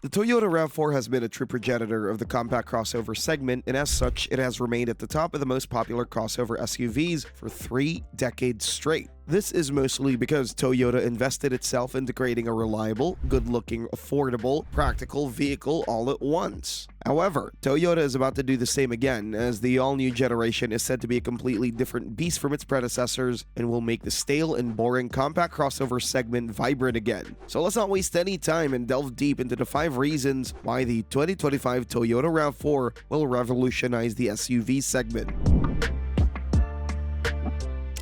The Toyota RAV4 has been a true progenitor of the compact crossover segment, and as such, it has remained at the top of the most popular crossover SUVs for 3 decades straight. This is mostly because Toyota invested itself into creating a reliable, good-looking, affordable, practical vehicle all at once. However, Toyota is about to do the same again, as the all-new generation is said to be a completely different beast from its predecessors and will make the stale and boring compact crossover segment vibrant again. So let's not waste any time and delve deep into the 5 reasons why the 2025 Toyota RAV4 will revolutionize the SUV segment.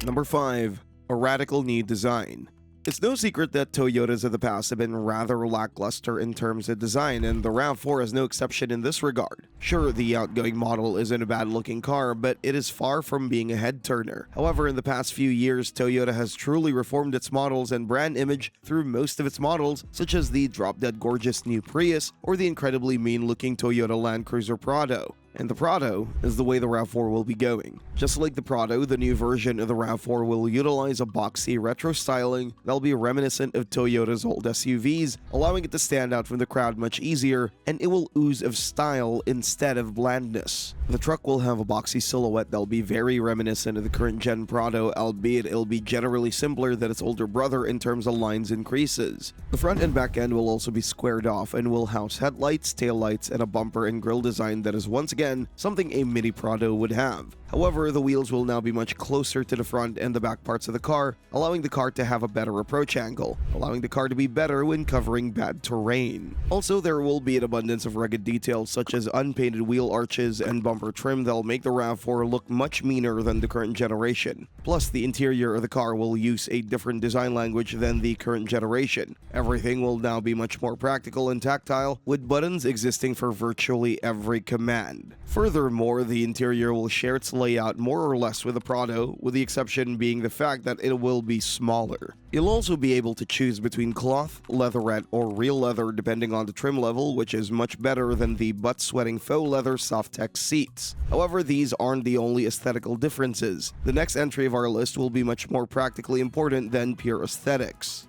Number 5. A radical new design. It's no secret that Toyotas of the past have been rather lackluster in terms of design, and the RAV4 is no exception in this regard. Sure, the outgoing model isn't a bad-looking car, but it is far from being a head-turner. However, in the past few years, Toyota has truly reformed its models and brand image through most of its models, such as the drop-dead gorgeous new Prius or the incredibly mean-looking Toyota Land Cruiser Prado. And the Prado is the way the RAV4 will be going. Just like the Prado, the new version of the RAV4 will utilize a boxy retro styling that'll be reminiscent of Toyota's old SUVs, allowing it to stand out from the crowd much easier, and it will ooze of style instead of blandness. The truck will have a boxy silhouette that'll be very reminiscent of the current gen Prado, albeit it'll be generally simpler than its older brother in terms of lines and creases. The front and back end will also be squared off and will house headlights, taillights, and a bumper and grille design that is once again something a mini Prado would have. However, the wheels will now be much closer to the front and the back parts of the car, allowing the car to have a better approach angle, allowing the car to be better when covering bad terrain. Also, there will be an abundance of rugged details such as unpainted wheel arches and bumper trim that'll make the RAV4 look much meaner than the current generation. Plus, the interior of the car will use a different design language than the current generation. Everything will now be much more practical and tactile, with buttons existing for virtually every command. Furthermore, the interior will share its layout more or less with the Prado, with the exception being the fact that it will be smaller. You'll also be able to choose between cloth, leatherette, or real leather depending on the trim level, which is much better than the butt-sweating faux leather Softex seats. However, these aren't the only aesthetical differences. The next entry of our list will be much more practically important than pure aesthetics.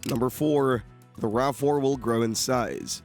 Number 4. The RAV4 will grow in size.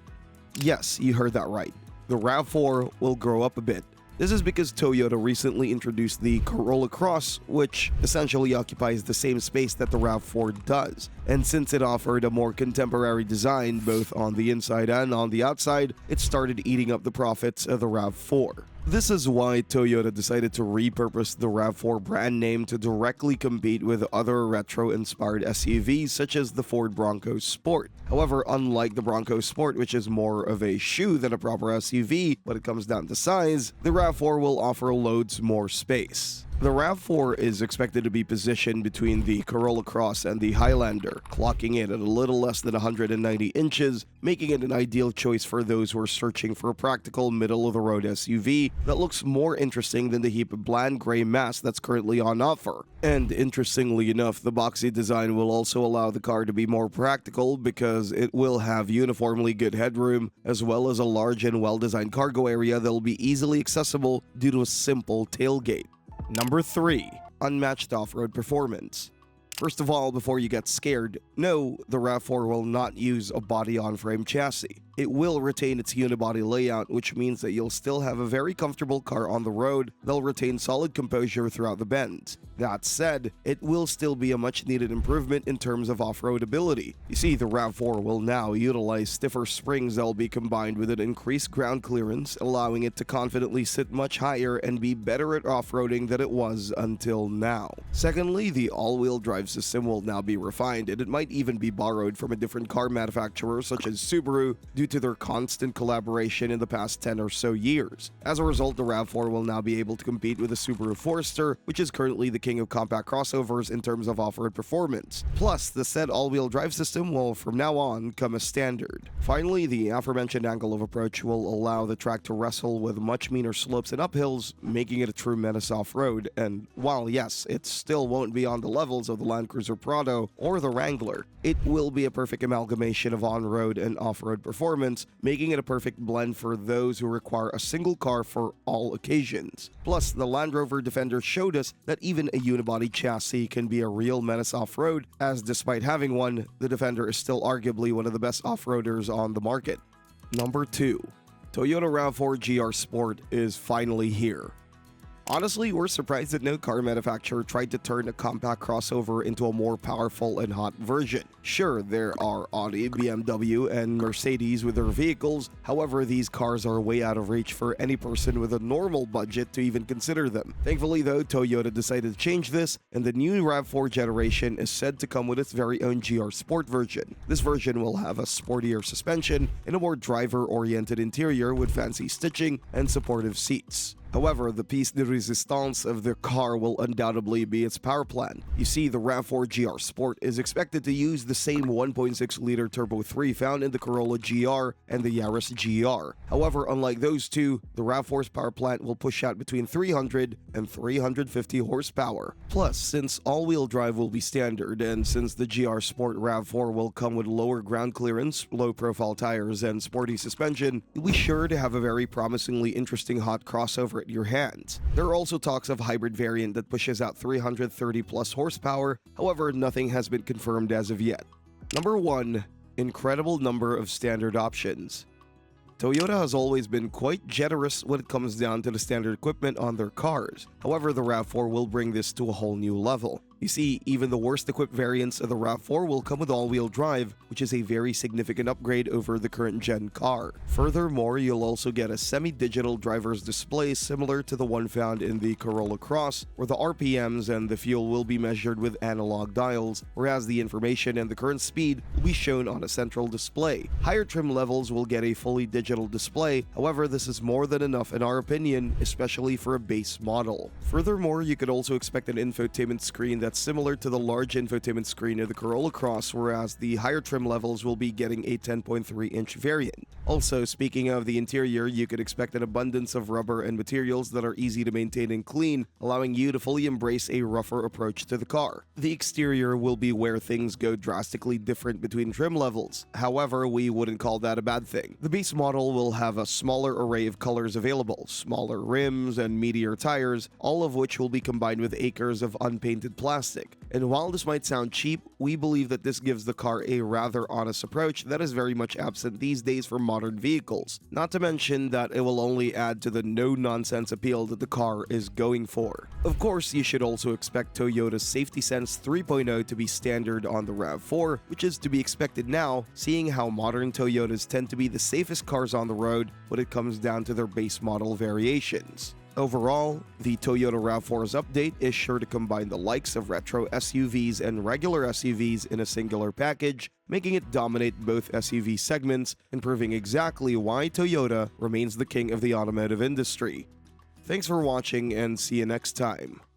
Yes, you heard that right. The RAV4 will grow up a bit. This is because Toyota recently introduced the Corolla Cross, which essentially occupies the same space that the RAV4 does. And since it offered a more contemporary design both on the inside and on the outside, it started eating up the profits of the RAV4. This is why Toyota decided to repurpose the RAV4 brand name to directly compete with other retro-inspired SUVs such as the Ford Bronco Sport. However, unlike the Bronco Sport, which is more of a shoe than a proper SUV when it comes down to size, the RAV4 will offer loads more space. The RAV4 is expected to be positioned between the Corolla Cross and the Highlander, clocking in at a little less than 190 inches, making it an ideal choice for those who are searching for a practical middle-of-the-road SUV that looks more interesting than the heap of bland gray mass that's currently on offer. And interestingly enough, the boxy design will also allow the car to be more practical because it will have uniformly good headroom, as well as a large and well-designed cargo area that will be easily accessible due to a simple tailgate. Number 3. Unmatched off-road performance. First of all, before you get scared, no, the RAV4 will not use a body-on-frame chassis. It will retain its unibody layout, which means that you'll still have a very comfortable car on the road that'll retain solid composure throughout the bends. That said, it will still be a much-needed improvement in terms of off-road ability. You see, the RAV4 will now utilize stiffer springs that'll be combined with an increased ground clearance, allowing it to confidently sit much higher and be better at off-roading than it was until now. Secondly, the all-wheel drive system will now be refined, and it might even be borrowed from a different car manufacturer such as Subaru due to their constant collaboration in the past 10 or so years. As a result, the RAV4 will now be able to compete with the Subaru Forester, which is currently the king of compact crossovers in terms of off-road performance. Plus, the said all-wheel drive system will from now on come as standard. Finally, the aforementioned angle of approach will allow the track to wrestle with much meaner slopes and uphills, making it a true menace off-road. And while yes, it still won't be on the levels of the Land Cruiser Prado or the Wrangler, it will be a perfect amalgamation of on-road and off-road performance, making it a perfect blend for those who require a single car for all occasions. Plus, the Land Rover Defender showed us that even a unibody chassis can be a real menace off-road, as despite having one, the Defender is still arguably one of the best off-roaders on the market. Number 2. Toyota RAV4 GR Sport is finally here. Honestly, we're surprised that no car manufacturer tried to turn a compact crossover into a more powerful and hot version. Sure, there are Audi, BMW, and Mercedes with their vehicles, however, these cars are way out of reach for any person with a normal budget to even consider them. Thankfully though, Toyota decided to change this, and the new RAV4 generation is said to come with its very own GR Sport version. This version will have a sportier suspension and a more driver-oriented interior with fancy stitching and supportive seats. However, the piece de resistance of the car will undoubtedly be its power plant. You see, the RAV4 GR Sport is expected to use the same 1.6-liter Turbo 3 found in the Corolla GR and the Yaris GR. However, unlike those two, the RAV4's power plant will push out between 300 and 350 horsepower. Plus, since all-wheel drive will be standard, and since the GR Sport RAV4 will come with lower ground clearance, low-profile tires, and sporty suspension, you'll be sure to have a very promisingly interesting hot crossover at your hands. There are also talks of a hybrid variant that pushes out 330 plus horsepower, however, nothing has been confirmed as of yet. Number 1. Incredible number of standard options. Toyota has always been quite generous when it comes down to the standard equipment on their cars. However, the RAV4 will bring this to a whole new level. You see, even the worst equipped variants of the RAV4 will come with all-wheel drive, which is a very significant upgrade over the current gen car. Furthermore, you'll also get a semi-digital driver's display similar to the one found in the Corolla Cross, where the RPMs and the fuel will be measured with analog dials, whereas the information and the current speed will be shown on a central display. Higher trim levels will get a fully digital display, however, this is more than enough in our opinion, especially for a base model. Furthermore, you could also expect an infotainment screen that's similar to the large infotainment screen of the Corolla Cross, whereas the higher trim levels will be getting a 10.3-inch variant. Also, speaking of the interior, you could expect an abundance of rubber and materials that are easy to maintain and clean, allowing you to fully embrace a rougher approach to the car. The exterior will be where things go drastically different between trim levels. However, we wouldn't call that a bad thing. The base model will have a smaller array of colors available, smaller rims and meatier tires, all of which will be combined with acres of unpainted plastic. And while this might sound cheap, we believe that this gives the car a rather honest approach that is very much absent these days for modern vehicles. Not to mention that it will only add to the no-nonsense appeal that the car is going for. Of course, you should also expect Toyota's Safety Sense 3.0 to be standard on the RAV4, which is to be expected now, seeing how modern Toyotas tend to be the safest cars on the road when it comes down to their base model variations. Overall, the Toyota RAV4's update is sure to combine the likes of retro SUVs and regular SUVs in a singular package, making it dominate both SUV segments and proving exactly why Toyota remains the king of the automotive industry. Thanks for watching and see you next time.